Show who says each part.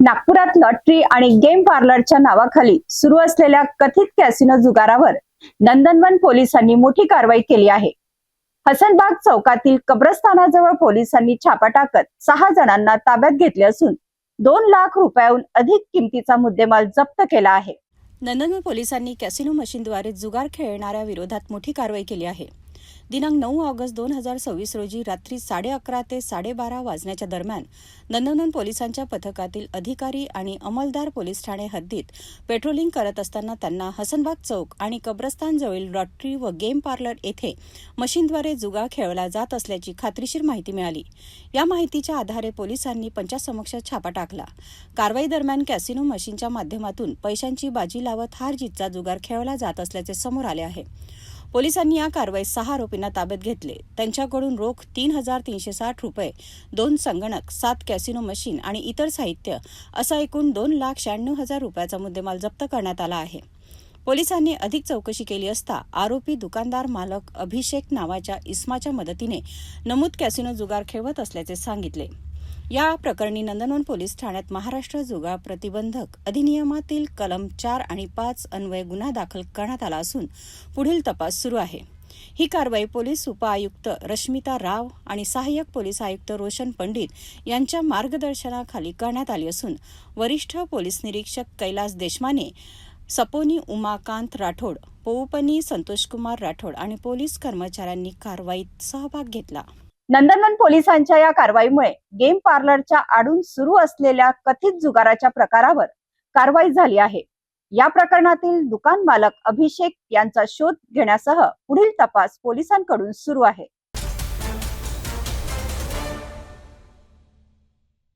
Speaker 1: नागपुरात लॉटरी आणि गेम पार्लरच्या नावाखाली सुरू असलेल्या कथित कॅसिनो जुगारावर नंदनवन पोलिसांनी मोठी कारवाई केली आहे. हसनबाग चौकातील कब्रस्तानाजवळ पोलिसांनी छापा टाकत 6 जणांना ताब्यात घेतले असून 2 लाख रुपयांहून अधिक किमतीचा मुद्देमाल जप्त केला आहे.
Speaker 2: नंदनवन पोलिसांनी कॅसिनो मशीनद्वारे जुगार खेळणाऱ्या विरोधात मोठी कारवाई केली आहे. दिनांक 9 ऑगस्ट 2026 रोजी रात्री 11:30 ते 12:30 वाजण्याच्या दरम्यान नंदनवन पोलिसांच्या पथकातील अधिकारी आणि अंमलदार पोलीस ठाणे हद्दीत पेट्रोलिंग करत असताना त्यांना हसनबाग चौक आणि कब्रस्तानजवळील लॉटरी व गेम पार्लर येथे मशीनद्वारे जुगार खेळला जात असल्याची खात्रीशीर माहिती मिळाली. या माहितीच्या आधारे पोलिसांनी पंचासमक्ष छापा टाकला. कारवाई दरम्यान कॅसिनो मशीनच्या माध्यमातून पैशांची बाजी लावत हार जीतचा जुगार खेळला जात असल्याचे समोर आले आहे. पोलिसांनी या कारवाईत 6 आरोपींना ताब्यात घेतले. त्यांच्याकडून रोख 3,360 रुपये, 2 संगणक, 7 कॅसिनो मशीन आणि इतर साहित्य असा एकूण 2,96,000 रुपयाचा मुद्देमाल जप्त करण्यात आला आहे. पोलिसांनी अधिक चौकशी केली असता आरोपी दुकानदार मालक अभिषेक नावाच्या इसमाच्या मदतीने नमूद कॅसिनो जुगार खेळवत असल्याचे सांगितले. या प्रकरणी नंदनवन पोलीस ठाण्यात महाराष्ट्र जुगार प्रतिबंधक अधिनियमातील कलम 4 आणि 5 अन्वये गुन्हा दाखल करण्यात आला असून पुढील तपास सुरू आहे. ही कारवाई पोलीस उपआयुक्त रश्मिता राव आणि सहाय्यक पोलीस आयुक्त रोशन पंडित यांच्या मार्गदर्शनाखाली करण्यात आली असून वरिष्ठ पोलीस निरीक्षक कैलास देशमाने, सपोनी उमाकांत राठोड, पोउपनी संतोषकुमार राठोड आणि पोलीस कर्मचाऱ्यांनी कारवाईत सहभाग घेतला.
Speaker 1: नंदनवन पोलिसांच्या या कारवाईमुळे गेम पार्लरच्या आडून सुरू असलेल्या कथित जुगाराच्या प्रकारावर कारवाई झाली आहे. या प्रकरणातील दुकान मालक अभिषेक यांचा शोध घेण्यासह पुढील तपास पोलिसांकडून सुरू आहे.